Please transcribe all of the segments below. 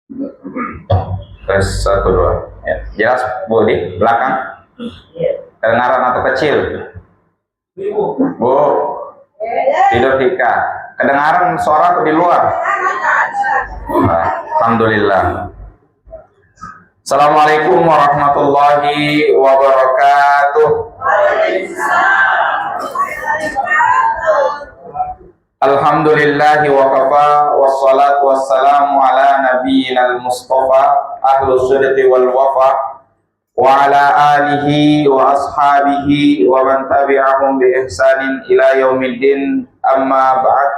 Tes satu dua. Ya. Jelas Bu di belakang? Kedengaran atau kecil? Bu, tidur Hika. Kedengaran suara atau di luar? Alhamdulillah. Assalamualaikum warahmatullahi wabarakatuh. Alhamdulillahi wa kafa wassalatu wassalamu ala nabiyyina al-mustafa ahlus sidqi wal wafa wa ala alihi wa ashabihi wa man tabi'ahum bi ihsanin ila yaumiddin, amma ba'd.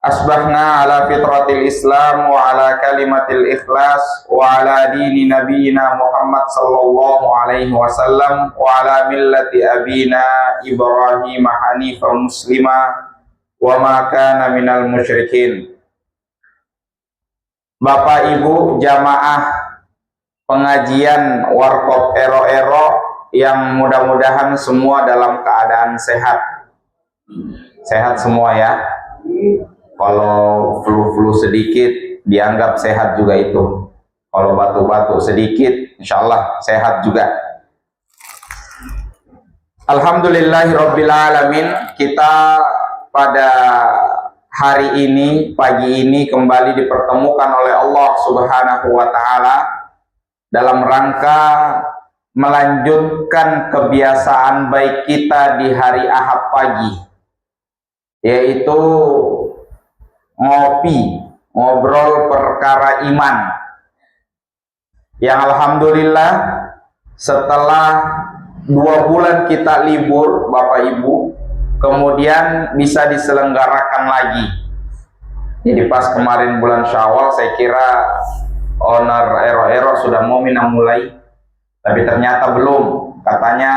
Asbahna ala fitratil Islam wa ala kalimatil ikhlas wa ala dini nabiyina Muhammad sallallahu alaihi wasallam wa ala millati abina Ibrahim hanifan muslima wa ma kana minal musyrikin. Bapak Ibu jamaah pengajian Warkop Ero-Ero yang mudah-mudahan semua dalam keadaan sehat. Sehat semua ya. Kalau flu-flu sedikit dianggap sehat juga itu. Kalau batuk-batuk sedikit insyaallah sehat juga. Alhamdulillahirabbil alamin, kita pada hari ini, pagi ini kembali dipertemukan oleh Allah Subhanahu wa taala dalam rangka melanjutkan kebiasaan baik kita di hari Ahad pagi, yaitu ngopi, ngobrol perkara iman, yang alhamdulillah setelah 2 bulan kita libur Bapak Ibu, kemudian bisa diselenggarakan lagi. Jadi pas kemarin bulan Syawal saya kira owner Ero-Ero sudah mau mulai, tapi ternyata belum. Katanya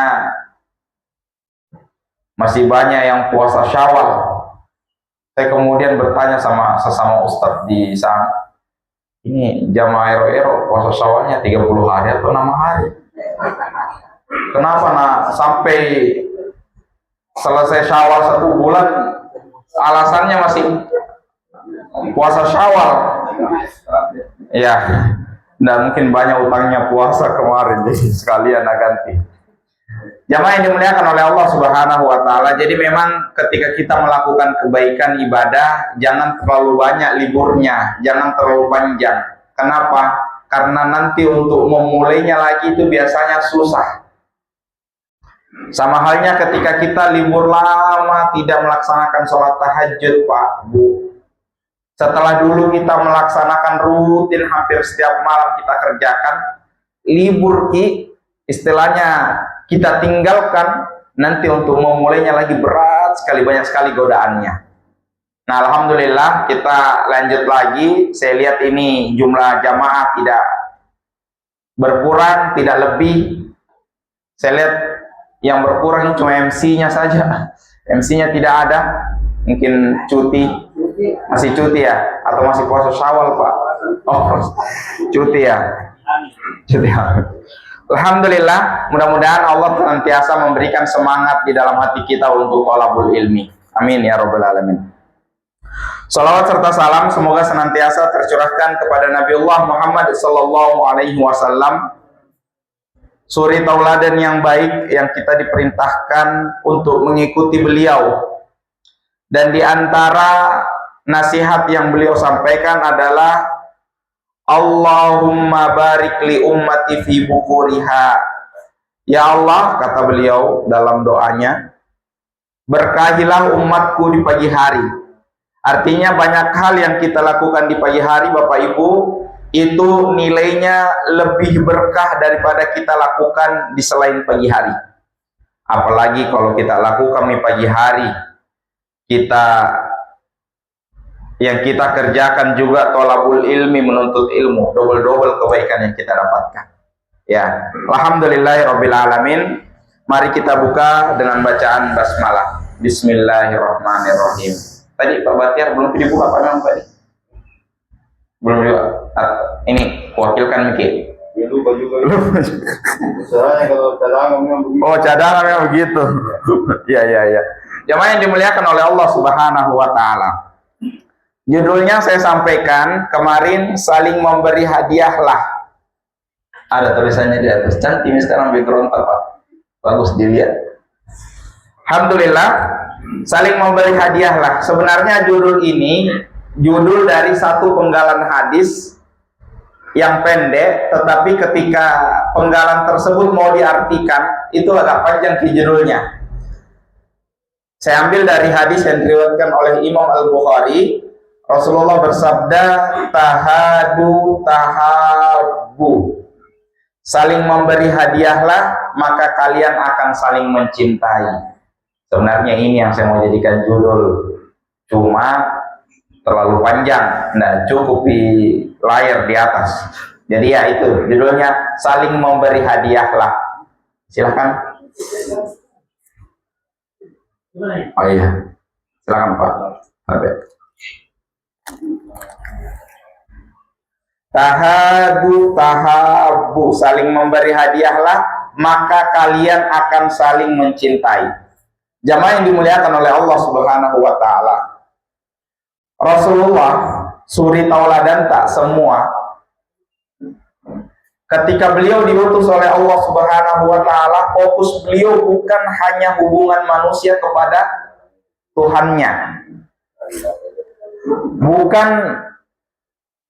masih banyak yang puasa Syawal. Saya kemudian bertanya sama sesama ustadz di sana, ini jamaah Ero-Ero puasa Syawalnya 30 hari atau 6 hari? Kenapa sampai selesai Syawal 1 bulan alasannya masih puasa Syawal? Ya, dan mungkin banyak utangnya puasa kemarin, jadi sekalian ganti. Jamaah yang dimuliakan oleh Allah Subhanahu wa taala, jadi memang ketika kita melakukan kebaikan ibadah, jangan terlalu banyak liburnya, jangan terlalu panjang. Kenapa? Karena nanti untuk memulainya lagi itu biasanya susah. Sama halnya ketika kita libur lama tidak melaksanakan sholat tahajud Pak Bu. Setelah dulu kita melaksanakan rutin hampir setiap malam kita kerjakan, libur istilahnya kita tinggalkan, nanti untuk memulainya lagi berat sekali, banyak sekali godaannya. Nah alhamdulillah kita lanjut lagi. Saya lihat ini jumlah jamaah tidak berkurang, tidak lebih. Saya lihat yang berkurang cuma MC-nya saja. MC-nya tidak ada, mungkin cuti. Masih cuti ya? Atau masih puasa Syawal Pak? Oh cuti ya? Cuti ya. Alhamdulillah, mudah-mudahan Allah senantiasa memberikan semangat di dalam hati kita untuk thalabul ilmi. Amin ya rabbal alamin. Salawat serta salam semoga senantiasa tercurahkan kepada Nabiullah Muhammad sallallahu alaihi wasallam, suri tauladan yang baik yang kita diperintahkan untuk mengikuti beliau. Dan di antara nasihat yang beliau sampaikan adalah Allahumma barik li ummati fi bukuriha. Ya Allah, kata beliau dalam doanya, berkahilah umatku di pagi hari. Artinya banyak hal yang kita lakukan di pagi hari Bapak Ibu, itu nilainya lebih berkah daripada kita lakukan di selain pagi hari. Apalagi kalau kita lakukan di pagi hari, yang kita kerjakan juga thalabul ilmi, menuntut ilmu, double-double kebaikan yang kita dapatkan. Ya, alhamdulillahirabbil alamin. Mari kita buka dengan bacaan basmalah. Bismillahirrahmanirrahim. Tadi Pak Batiar belum dibuka Pak memang tadi? Belum juga. Ini wakilkan Miki. Ya lupa juga. Soalnya kalau cadangan memang begitu. Oh, cadangan memang begitu. Ya. Jamaah yang dimuliakan oleh Allah Subhanahu wa taala. Judulnya saya sampaikan kemarin, saling memberi hadiahlah. Ada tulisannya di atas. Cantik sekarang background Pak. Bagus dilihat. Alhamdulillah, saling memberi hadiahlah. Sebenarnya judul ini judul dari satu penggalan hadis yang pendek, tetapi ketika penggalan tersebut mau diartikan, itu agak panjang di judulnya. Saya ambil dari hadis yang diriwayatkan oleh Imam Al-Bukhari. Rasulullah bersabda, tahadu tahabu. Saling memberi hadiahlah, maka kalian akan saling mencintai. Sebenarnya ini yang saya mau jadikan judul. Cuma terlalu panjang, tidak cukup di layar di atas. Jadi ya itu, judulnya saling memberi hadiahlah. Silahkan. Oh iya, silakan Pak. Tahadu tahabu, saling memberi hadiahlah, maka kalian akan saling mencintai. Jamaah yang dimuliakan oleh Allah Subhanahu wa taala. Rasulullah suri tauladan tak semua. Ketika beliau diutus oleh Allah Subhanahu wa taala, fokus beliau bukan hanya hubungan manusia kepada Tuhannya. Bukan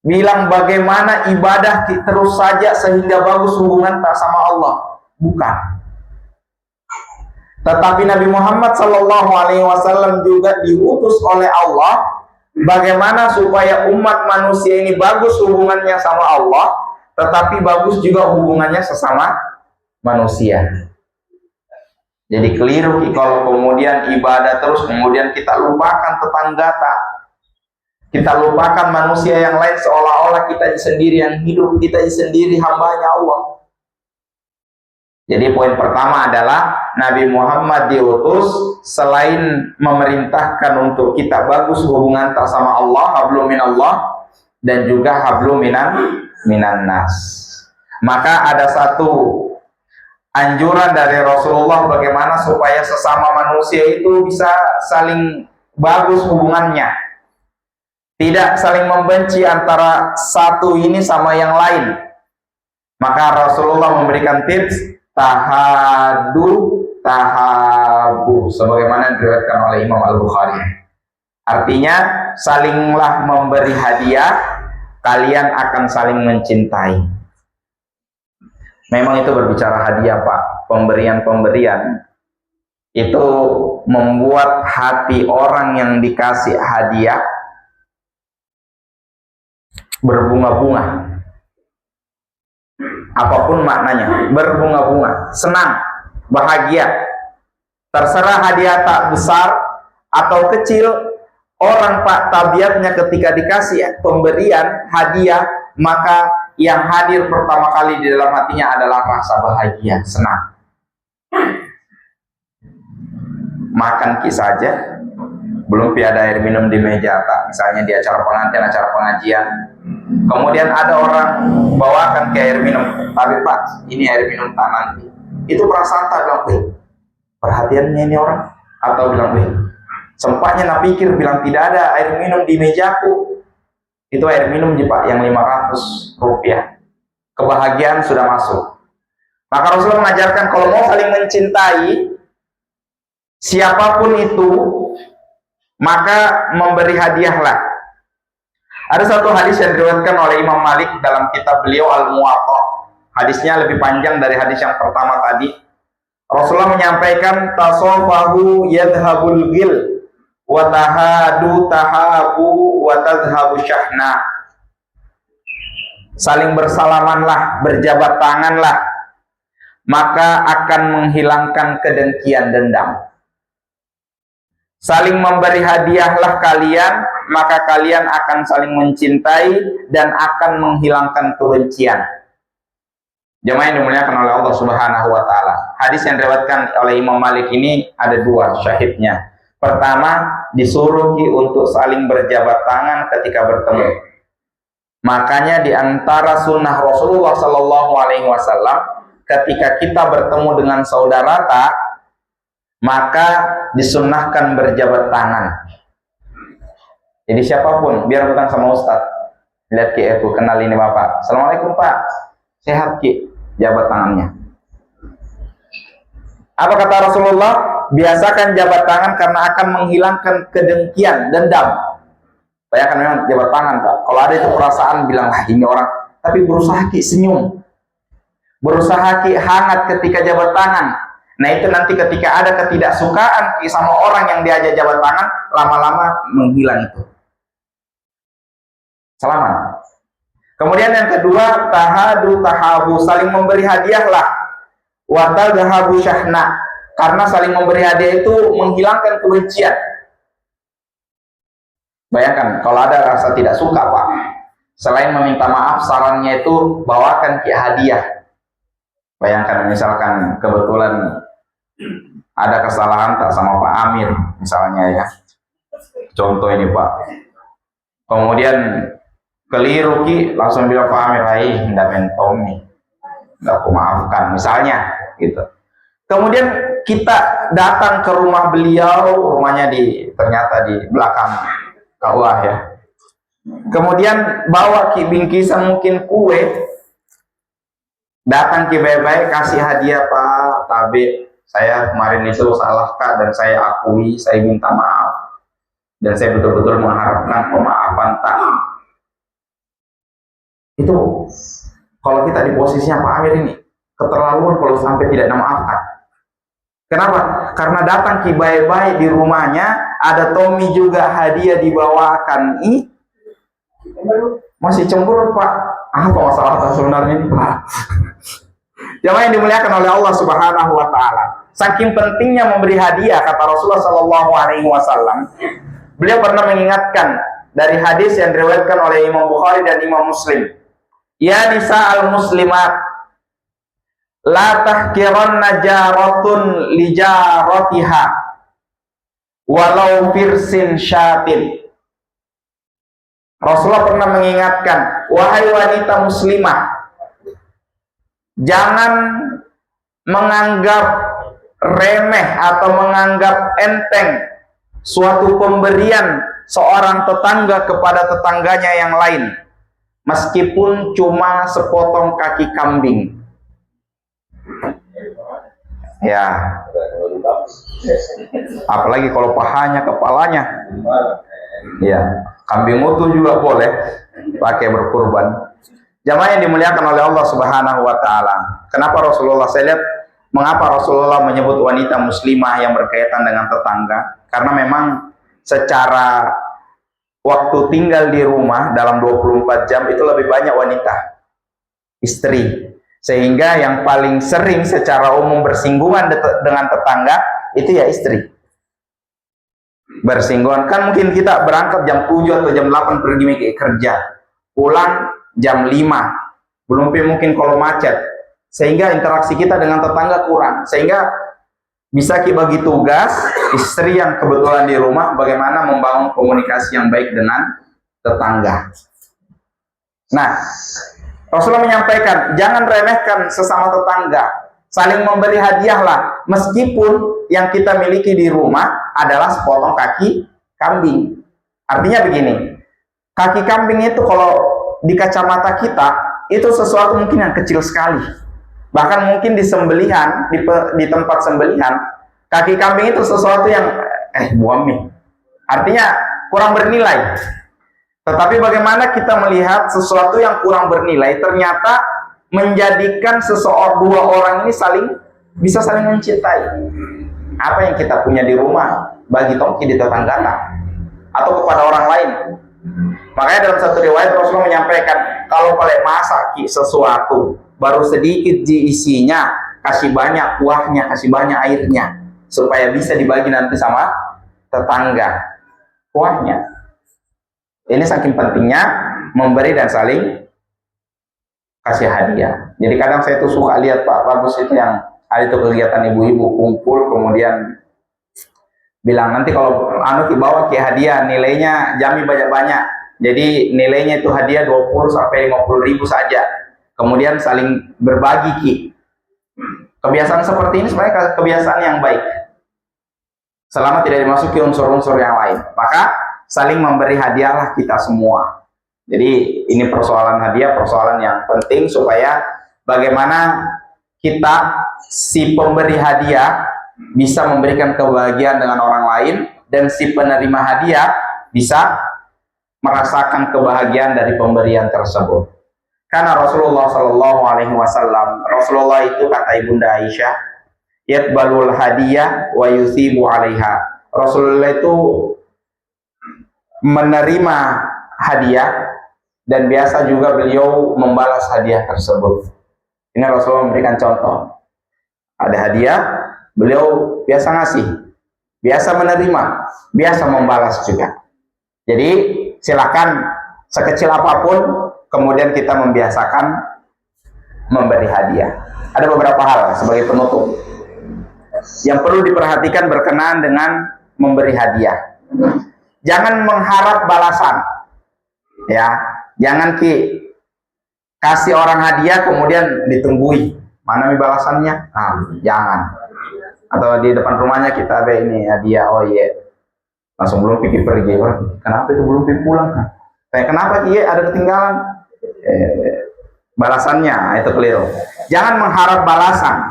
bilang bagaimana ibadah terus saja sehingga bagus hubungan tak sama Allah. Bukan. Tetapi Nabi Muhammad SAW juga diutus oleh Allah bagaimana supaya umat manusia ini bagus hubungannya sama Allah, tetapi bagus juga hubungannya sesama manusia. Jadi keliru kalau kemudian ibadah terus kemudian kita lupakan tetangga tak. Kita lupakan manusia yang lain seolah-olah kita sendiri yang hidup, kita sendiri hambanya Allah. Jadi poin pertama adalah Nabi Muhammad diutus selain memerintahkan untuk kita bagus hubungan tak sama Allah, hablum minallah, dan juga hablum minan nas. Maka ada satu anjuran dari Rasulullah bagaimana supaya sesama manusia itu bisa saling bagus hubungannya. Tidak saling membenci antara satu ini sama yang lain. Maka Rasulullah memberikan tips tahadu tahabu sebagaimana diriwayatkan oleh Imam Al-Bukhari. Artinya salinglah memberi hadiah, kalian akan saling mencintai. Memang itu berbicara hadiah Pak, pemberian-pemberian itu membuat hati orang yang dikasih hadiah berbunga-bunga. Apapun maknanya, berbunga-bunga, senang, bahagia. Terserah hadiah tak besar atau kecil, orang Pak tabiatnya ketika dikasih pemberian hadiah, maka yang hadir pertama kali di dalam hatinya adalah rasa bahagia, senang. Makan saja, belum tiada air minum di meja tak, misalnya di acara pengantin, acara pengajian. Kemudian ada orang bawakan ke air minum, tapi Pak, ini air minum tak nanti. Itu perasaan tak bilang, perhatiannya ini orang, atau bilang, sempatnya nak pikir bilang tidak ada air minum di mejaku. Itu air minum Pak yang 500 rupiah. Kebahagiaan sudah masuk. Maka Rasulullah mengajarkan kalau mau saling mencintai siapapun itu, maka memberi hadiahlah. Ada satu hadis yang diriwayatkan oleh Imam Malik dalam kitab beliau Al-Muwatta. Hadisnya lebih panjang dari hadis yang pertama tadi. Rasulullah menyampaikan tasafahu yadhhabul ghil wa tahadu tahabu wa tadhhabu syahna. Saling bersalamanlah, berjabat tanganlah, maka akan menghilangkan kedengkian dendam. Saling memberi hadiahlah kalian, maka kalian akan saling mencintai dan akan menghilangkan kebencian. Jemaah yang dimuliakan oleh Allah Subhanahu wa taala. Hadis yang diriwayatkan oleh Imam Malik ini ada dua syahidnya. Pertama, disuruh untuk saling berjabat tangan ketika bertemu. Makanya di antara sunnah Rasulullah Sallallahu Alaihi Wasallam, ketika kita bertemu dengan saudara tak, maka disunnahkan berjabat tangan. Jadi siapapun, biar bukan sama Ustadz. Lihat Ki, aku kenal ini Bapak. Assalamualaikum Pak. Sehat Ki. Jabat tangannya. Apa kata Rasulullah? Biasakan jabat tangan karena akan menghilangkan kedengkian, dendam. Bayangkan memang jabat tangan Pak. Kalau ada itu perasaan bilang, lah ini orang. Tapi berusaha Ki senyum. Berusaha Ki hangat ketika jabat tangan. Nah itu nanti ketika ada ketidaksukaan Ki sama orang yang diajak jabat tangan, lama-lama menghilang itu. Selamat. Kemudian yang kedua, tahadu tahabu, saling memberi hadiahlah. Wa tadhahabu syahna, karena saling memberi hadiah itu menghilangkan kebencian. Bayangkan kalau ada rasa tidak suka Pak, selain meminta maaf, sarannya itu bawakan Ki hadiah. Bayangkan misalkan kebetulan ada kesalahan tak sama Pak Amir misalnya ya, contoh ini Pak, kemudian keliru Ki, langsung bilang Pak Amir, hai hendak mentong nih, nggak aku maafkan misalnya gitu. Kemudian kita datang ke rumah beliau, rumahnya ternyata di belakang kawah ya. Kemudian bawa Ki bingkisan mungkin kue, datang Ki baik-baik kasih hadiah, Pak Tabe, saya kemarin itu salah Kak dan saya akui, saya minta maaf dan saya betul-betul mengharapkan pemaafan Tak. Itu kalau kita di posisinya Pak Amir ini keterlaluan kalau sampai tidak memaafkan. Kenapa? Karena datang Ki baik-baik di rumahnya, ada Tommy juga hadiah dibawakan. Ih, masih cemburu Pak. Apa masalah sebenarnya ini Pak? Jamaah yang dimuliakan oleh Allah Subhanahu wa taala. Saking pentingnya memberi hadiah, kata Rasulullah sallallahu alaihi wasallam. Beliau pernah mengingatkan dari hadis yang diriwayatkan oleh Imam Bukhari dan Imam Muslim. Ya nisa'al muslimat, la tahkiranna jaratun li jaratiha walau firsin syatin. Rasulullah pernah mengingatkan, wahai wanita muslimah, jangan menganggap remeh atau menganggap enteng suatu pemberian seorang tetangga kepada tetangganya yang lain, meskipun cuma sepotong kaki kambing. Ya, apalagi kalau pahanya, kepalanya. Ya, kambing utuh juga boleh pakai berkurban. Jamaah yang dimuliakan oleh Allah Subhanahu wa taala. Kenapa Rasulullah, saya lihat mengapa Rasulullah menyebut wanita muslimah yang berkaitan dengan tetangga? Karena memang secara waktu tinggal di rumah dalam 24 jam itu lebih banyak wanita, istri. Sehingga yang paling sering secara umum bersinggungan dengan tetangga itu ya istri. Bersinggungan, kan mungkin kita berangkat jam 7 atau jam 8 pergi kerja, pulang jam 5, belum mungkin kalau macet, sehingga interaksi kita dengan tetangga kurang, sehingga bisa kita bagi tugas istri yang kebetulan di rumah bagaimana membangun komunikasi yang baik dengan tetangga. Nah, Rasulullah menyampaikan, jangan remehkan sesama tetangga, saling memberi hadiahlah, meskipun yang kita miliki di rumah adalah sepotong kaki kambing. Artinya begini, kaki kambing itu kalau di kacamata kita, itu sesuatu mungkin yang kecil sekali. Bahkan mungkin di sembelihan, di tempat sembelihan, kaki kambing itu sesuatu yang, buami. Artinya kurang bernilai. Tetapi bagaimana kita melihat sesuatu yang kurang bernilai ternyata menjadikan dua orang ini bisa saling mencintai. Apa yang kita punya di rumah bagi tongki di tetangga atau kepada orang lain. Makanya dalam satu riwayat Rasulullah menyampaikan, kalau kalian masak sesuatu baru sedikit isinya, kasih banyak kuahnya, kasih banyak airnya, supaya bisa dibagi nanti sama tetangga kuahnya. Ini saking pentingnya memberi dan saling kasih hadiah. Jadi kadang saya tuh suka lihat Pak Bagus itu yang ada itu kegiatan ibu-ibu kumpul, kemudian bilang nanti kalau bawa Ki hadiah, nilainya jami banyak-banyak. Jadi nilainya itu hadiah 20 sampai 50 ribu saja. Kemudian saling berbagi Ki. Kebiasaan seperti ini sebenarnya kebiasaan yang baik, selama tidak dimasuki unsur-unsur yang lain. Maka saling memberi hadiahlah kita semua. Jadi ini persoalan hadiah, persoalan yang penting supaya bagaimana kita si pemberi hadiah bisa memberikan kebahagiaan dengan orang lain, dan si penerima hadiah bisa merasakan kebahagiaan dari pemberian tersebut. Karena Rasulullah Shallallahu Alaihi Wasallam, Rasulullah itu kata Ibunda Aisyah, yatbalul hadiah wa yusibu alaiha. Rasulullah itu menerima hadiah dan biasa juga beliau membalas hadiah tersebut. Ini Rasulullah memberikan contoh. Ada hadiah, beliau biasa ngasih, biasa menerima, biasa membalas juga. Jadi silakan sekecil apapun, kemudian kita membiasakan memberi hadiah. Ada beberapa hal sebagai penutup yang perlu diperhatikan berkenaan dengan memberi hadiah. Jangan mengharap balasan, ya. Jangan kasih orang hadiah kemudian ditunggui mana nih balasannya. Jangan. Atau di depan rumahnya kita ini hadiah, oh iya, langsung belum pikir pergi. Kenapa itu belum pikir pulang? Kenapa iya ada ketinggalan? Balasannya itu keliru. Jangan mengharap balasan.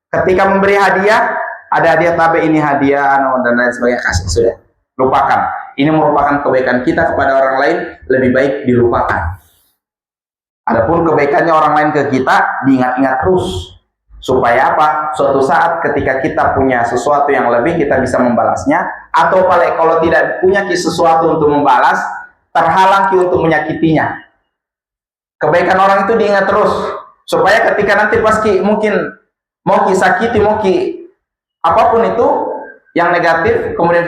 Ketika memberi hadiah, ada hadiah tapi ini hadiah dan lain sebagainya, kasih sudah, lupakan. Ini merupakan kebaikan kita kepada orang lain, lebih baik dilupakan. Adapun kebaikannya orang lain ke kita diingat-ingat terus, supaya apa? Suatu saat ketika kita punya sesuatu yang lebih, kita bisa membalasnya. Atau kalau tidak punya sesuatu untuk membalas, terhalang untuk menyakitinya. Kebaikan orang itu diingat terus, supaya ketika nanti pas mungkin mau sakiti, apapun itu yang negatif, kemudian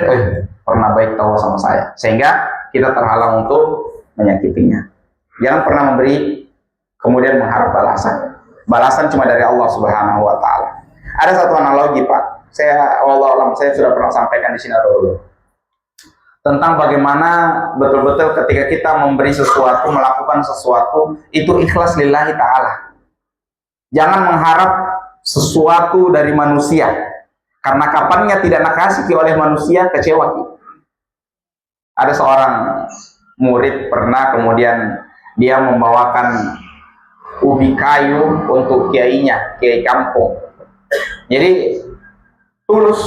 pernah baik tahu sama saya, sehingga kita terhalang untuk menyakitinya. Jangan pernah memberi kemudian mengharap balasan. Balasan cuma dari Allah Subhanahu wa Ta'ala. Ada satu analogi, Pak. Saya sudah pernah sampaikan di sini dulu, tentang bagaimana betul-betul ketika kita memberi sesuatu, melakukan sesuatu, itu ikhlas lillahi ta'ala. Jangan mengharap sesuatu dari manusia, karena kapannya tidak nakasih oleh manusia, kecewa. Ada seorang murid pernah kemudian dia membawakan ubi kayu untuk kiainya, kiai kampung. Jadi tulus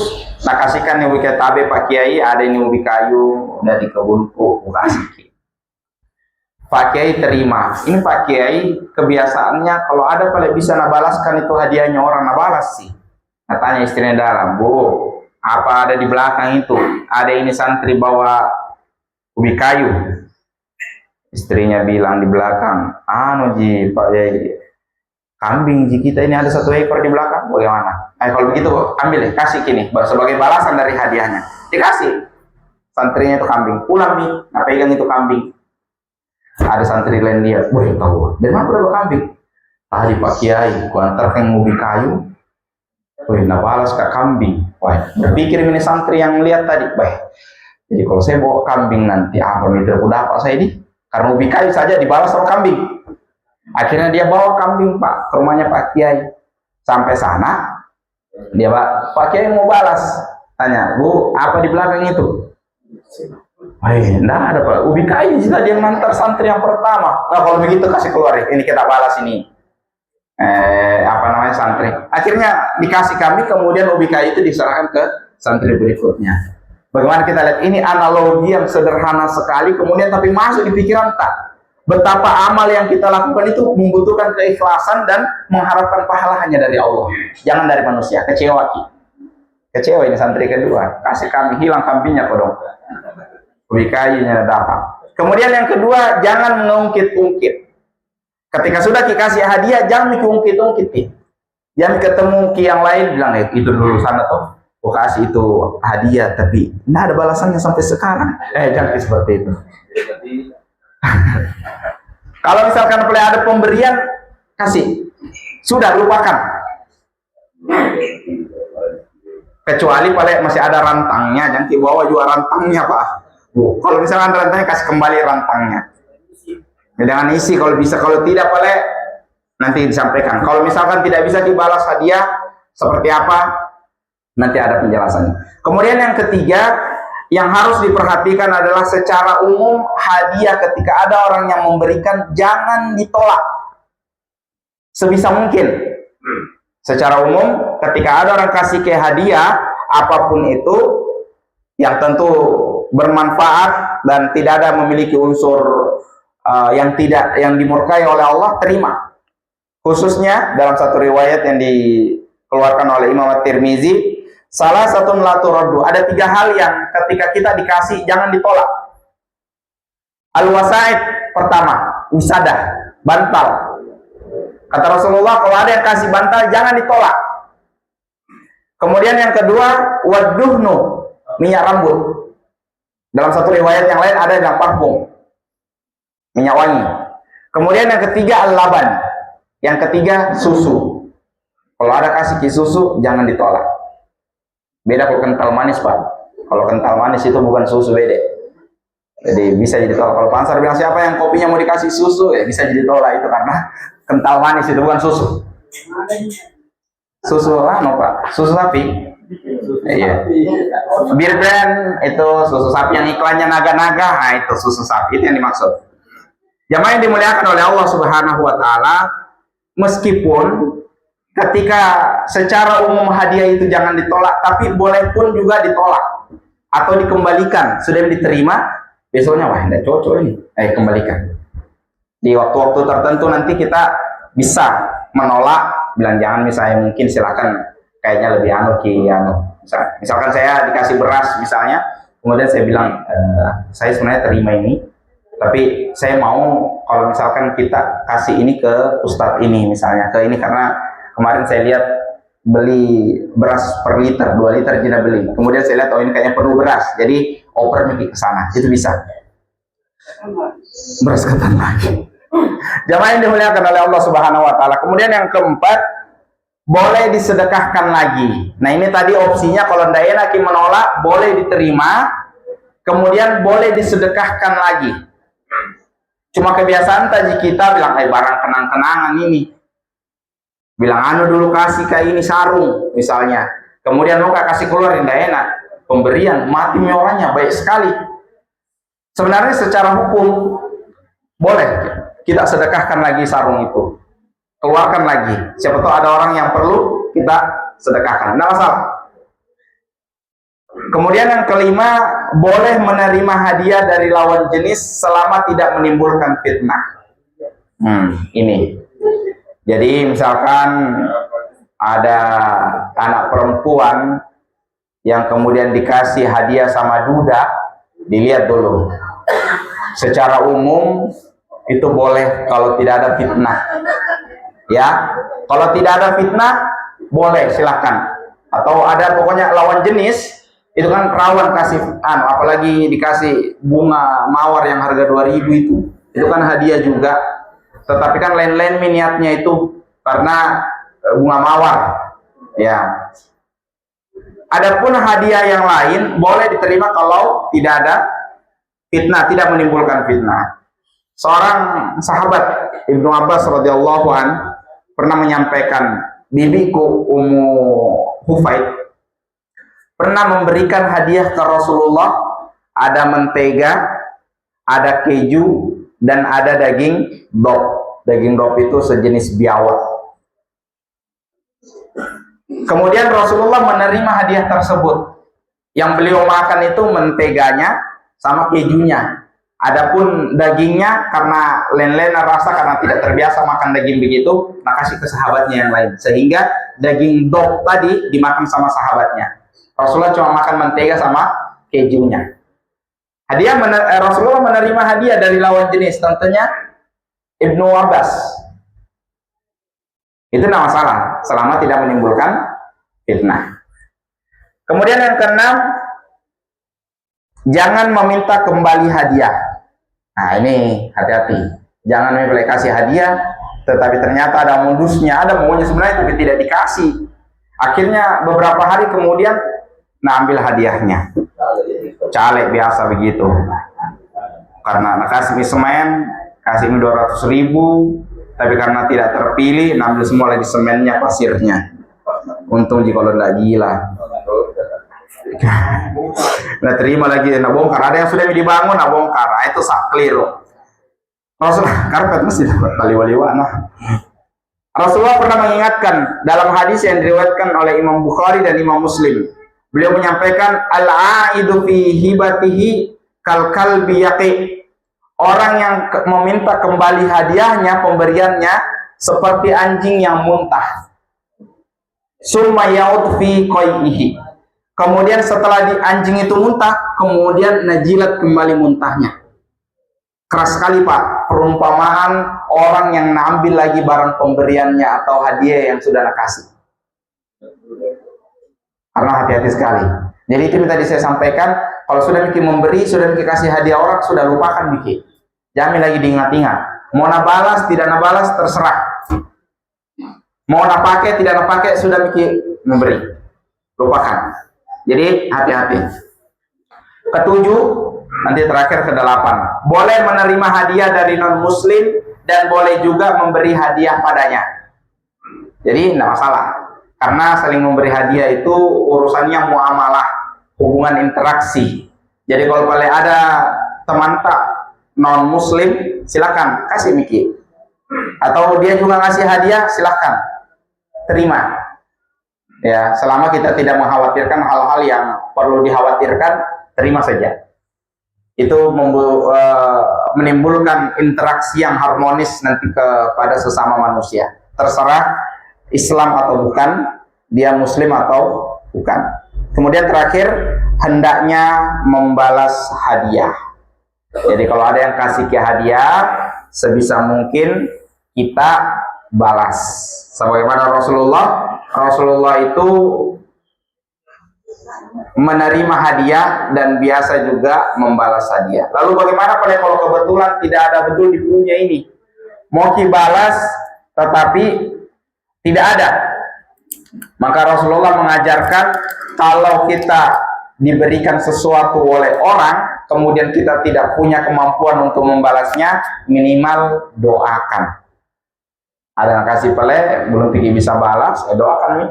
nakasihkan ubi kayu, tabe Pak Kiai, ada ini ubi kayu dari kebunku, kasih. Pak Kiai terima. Ini Pak Kiai kebiasaannya kalau ada paling bisa nabalaskan itu hadiahnya orang, nabalas sih. Katanya istrinya dalam, Bu, apa ada di belakang itu? Ada ini santri bawa ubi kayu. Istrinya bilang di belakang, Ji Pak Kiai, kambing ji kita ini ada 1 ekor di belakang, bagaimana? Kalau begitu ambil deh, kasih kini sebagai balasan dari hadiahnya. Dikasih. Santrinya itu kambing, pulang nih, pegang itu kambing. Ada santri lain dia, tahu dari mana berapa kambing? Tadi Pak Kiai, ku antarkan ubi kayu. Balas ke kambing. Berpikir ini santri yang lihat tadi, jadi kalau saya bawa kambing nanti apa mitra ku dapat saya ini? Karena ubi kayu saja dibalas sama kambing. Akhirnya dia bawa kambing Pak ke rumahnya Pak Kiai. Sampai sana dia Pak Kiai mau balas, tanya, Bu, apa di belakang itu? Enggak ada Pak, ubi kayu tadi yang mantar santri yang pertama. Kalau begitu kasih keluar, ini kita balas ini santri. Akhirnya dikasih kami, kemudian ubi kayu itu diserahkan ke santri berikutnya. Bagaimana kita lihat, ini analogi yang sederhana sekali, kemudian tapi masuk di pikiran tak. Betapa amal yang kita lakukan itu membutuhkan keikhlasan dan mengharapkan pahala hanya dari Allah, jangan dari manusia. Kecewa ini santri kedua, kasih kami, hilang kambingnya kodong, ubi kayunya dapat. Kemudian yang kedua, jangan mengungkit-ungkit. Ketika sudah dikasih hadiah, jangan mengungkit-ungkit. Jangan ketemu yang lain bilang, itu dulu sana tuh, kasih itu hadiah, tapi tidak ada balasannya sampai sekarang. Jangan seperti itu. Kalau misalkan ada pemberian, kasih, sudah lupakan. Kecuali masih ada rantangnya, jangan dibawa juga rantangnya Pak. Kalau misalkan rantangnya, kasih kembali rantangnya. Jangan isi kalau bisa, kalau tidak nanti disampaikan. Kalau misalkan tidak bisa dibalas hadiah seperti apa, nanti ada penjelasannya. Kemudian yang ketiga, yang harus diperhatikan adalah secara umum hadiah ketika ada orang yang memberikan jangan ditolak sebisa mungkin. Secara umum ketika ada orang kasih ke hadiah apapun itu yang tentu bermanfaat dan tidak ada memiliki unsur yang dimurkai oleh Allah, terima. Khususnya dalam satu riwayat yang dikeluarkan oleh Imam At-Tirmizi, salah satu laturaddu, ada 3 hal yang ketika kita dikasih jangan ditolak. Al-wasaid, pertama, wisadah, bantal. Kata Rasulullah, kalau ada yang kasih bantal jangan ditolak. Kemudian yang kedua, waduhnu, minyak rambut. Dalam satu riwayat yang lain ada yang parfum, minyak wangi. Kemudian yang ketiga, al-laban. Yang ketiga, susu. Kalau ada kasih susu jangan ditolak. Beda kalau kental manis, Pak. Kalau kental manis itu bukan susu, beda. Jadi bisa jadi tolak. Kalau Pansar bilang siapa yang kopinya mau dikasih susu, ya bisa jadi tolak itu karena kental manis itu bukan susu. Susu apa, Pak? Susu sapi. Iya. Bir brand itu susu sapi yang iklannya naga-naga, nah itu susu sapi itu yang dimaksud. Jamaah yang dimuliakan oleh Allah Subhanahu wa taala, meskipun ketika secara umum hadiah itu jangan ditolak, tapi boleh pun juga ditolak atau dikembalikan. Sudah diterima, besoknya wah tidak cocok ini, kembalikan. Di waktu-waktu tertentu nanti kita bisa menolak, bilang jangan, misalnya mungkin silakan, kayaknya lebih misalkan saya dikasih beras misalnya, kemudian saya bilang saya sebenarnya terima ini, tapi saya mau kalau misalkan kita kasih ini ke Ustadz ini misalnya, ke ini karena kemarin saya lihat beli beras per liter, 2 liter tidak beli. Kemudian saya lihat, oh ini kayaknya perlu beras, jadi oper pergi ke sana. Itu bisa. Beras ketan lagi. Jamaah yang dimuliakan oleh Allah Subhanahu wa taala. Kemudian yang keempat, boleh disedekahkan lagi. Nah, ini tadi opsinya kalau tidak enak menolak, boleh diterima, kemudian boleh disedekahkan lagi. Cuma kebiasaan tadi kita bilang, barang kenang-kenangan ini. Bilang dulu kasih kayak ini sarung misalnya, kemudian mau kasih keluar, tidak enak. Pemberian mati orangnya baik sekali. Sebenarnya secara hukum boleh kita sedekahkan lagi sarung itu, keluarkan lagi. Siapa tahu ada orang yang perlu, kita sedekahkan, tidak masalah. Kemudian yang kelima, boleh menerima hadiah dari lawan jenis selama tidak menimbulkan fitnah. Ini. Jadi misalkan ada anak perempuan yang kemudian dikasih hadiah sama duda, dilihat dulu. Secara umum itu boleh kalau tidak ada fitnah. Ya, kalau tidak ada fitnah boleh, silahkan. Atau ada pokoknya lawan jenis itu kan rawan kasih apalagi dikasih bunga mawar yang harga 2.000 itu kan hadiah juga. Tetapi kan lain-lain niatnya itu karena bunga mawar, ya. Adapun hadiah yang lain boleh diterima kalau tidak ada fitnah, tidak menimbulkan fitnah. Seorang sahabat Ibnu Abbas radhiyallahu an pernah menyampaikan, bibiku Ummu Hufaid pernah memberikan hadiah ke Rasulullah, ada mentega, ada keju, dan ada daging dop. Daging dop itu sejenis biawak. Kemudian Rasulullah menerima hadiah tersebut. Yang beliau makan itu menteganya sama kejunya. Adapun dagingnya karena len-lena rasa, karena tidak terbiasa makan daging begitu, nah kasih ke sahabatnya yang lain. Sehingga daging dop tadi dimakan sama sahabatnya. Rasulullah cuma makan mentega sama kejunya. Rasulullah menerima hadiah dari lawan jenis, tentunya Ibnu Abbas. Itu tidak masalah selama tidak menimbulkan fitnah. Kemudian yang keenam, jangan meminta kembali hadiah. Nah ini hati-hati, jangan memilih kasih hadiah tetapi ternyata ada modusnya, ada maunya sebenarnya tapi tidak dikasih. Akhirnya beberapa hari kemudian ambil hadiahnya, caleg biasa begitu, karena kasih semen, kasih 200.000, tapi karena tidak terpilih ambil semua lagi semennya, pasirnya. Untung jika kalau tidak gila. Nah terima lagi, nah bongkar. Ada yang sudah dibangun, nah bongkar. Nah, itu sak keliru. Rasulullah karpet mesti dapat tali waliwana. Rasulullah pernah mengingatkan dalam hadis yang diriwayatkan oleh Imam Bukhari dan Imam Muslim. Beliau menyampaikan al-aidu fi hibatihi kal kalbi yaqi. Orang yang meminta kembali hadiahnya, pemberiannya seperti anjing yang muntah. Summa yaud fi qaihi. Kemudian setelah anjing itu muntah, kemudian najilat kembali muntahnya. Keras sekali Pak, perumpamaan orang yang ngambil lagi barang pemberiannya atau hadiah yang sudah nakasih. Karena hati-hati sekali. Jadi itu yang tadi saya sampaikan, kalau sudah bikin memberi, sudah bikin kasih hadiah orang, sudah lupakan bikin. Jangan lagi diingat-ingat. Mau nak balas, tidak nak balas, terserah. Mau nak pakai, tidak nak pakai, sudah bikin memberi. Lupakan. Jadi hati-hati. Ketujuh, nanti terakhir ke-8. Boleh menerima hadiah dari non-muslim dan boleh juga memberi hadiah padanya. Jadi tidak masalah. Karena saling memberi hadiah itu urusannya muamalah, hubungan interaksi. Jadi kalau paling ada teman tak non-muslim, silakan kasih Miki. Atau dia juga ngasih hadiah, silakan terima. Ya, selama kita tidak mengkhawatirkan hal-hal yang perlu dikhawatirkan, terima saja. Itu menimbulkan interaksi yang harmonis nanti kepada sesama manusia. Terserah Islam atau bukan, dia muslim atau bukan. Kemudian terakhir, hendaknya membalas hadiah. Jadi kalau ada yang kasih ke hadiah, sebisa mungkin kita balas. Sebagaimana Rasulullah itu menerima hadiah dan biasa juga membalas hadiah. Lalu bagaimana kalau kebetulan tidak ada betul di punya ini? Mau dibalas tetapi tidak ada. Maka Rasulullah mengajarkan kalau kita diberikan sesuatu oleh orang, kemudian kita tidak punya kemampuan untuk membalasnya, minimal doakan. Ada yang kasih pele, belum bisa balas, doakan nih.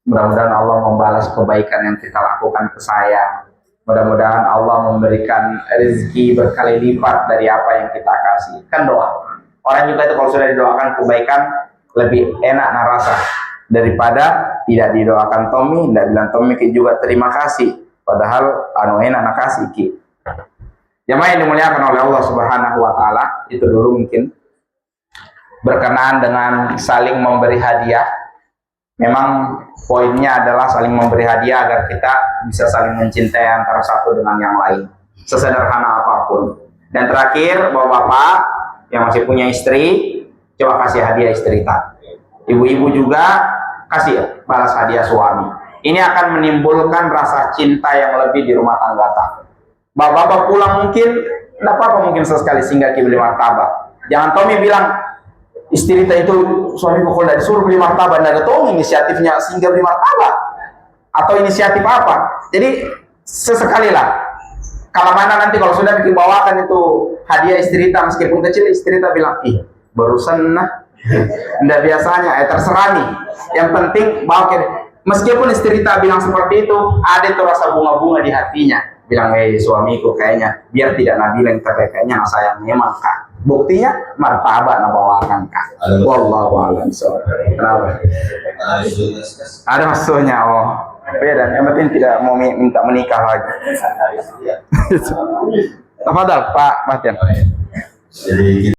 Mudah-mudahan Allah membalas kebaikan yang kita lakukan ke saya. Mudah-mudahan Allah memberikan rezeki berkali lipat dari apa yang kita kasih. Kan doa. Orang juga itu kalau sudah didoakan kebaikan, lebih enak narasa daripada tidak didoakan Tommy, tidak bilang Tommy juga terima kasih. Padahal enak nakasih ki. Jamaah yang dimuliakan oleh Allah Subhanahu wa taala, itu dulu mungkin berkenaan dengan saling memberi hadiah. Memang poinnya adalah saling memberi hadiah agar kita bisa saling mencintai antara satu dengan yang lain, sesederhana apapun. Dan terakhir, bapak-bapak yang masih punya istri, coba kasih hadiah istri tak. Ibu-ibu juga kasih balas hadiah suami. Ini akan menimbulkan rasa cinta yang lebih di rumah tangga tak. Bapak-bapak pulang mungkin tidak apa-apa, mungkin sesekali singgah beli martabak. Jangan Tommy bilang istri itu suami kalau disuruh beli martabak, tidak ada Tommy inisiatifnya singgah beli martabak atau inisiatif apa. Jadi sesekali lah. Kalau mana nanti kalau sudah bikin bawakan itu hadiah istri tak, meskipun kecil, istri tak bilang, ih barusan nah, tidak biasanya, terserah nih. Yang penting bawa. Meskipun istri tak bilang seperti itu, ada itu rasa bunga-bunga di hatinya. Bilang, suamiku kayaknya, biar tidak Nabila yang kayaknya sayang memang kak. Buktinya martabak nak bawakan kak. Wallahu a'lam. Kenapa? Ada maksudnya, oh beda. Yang penting tidak mau minta menikah lagi. Tafadhal Pak Matian.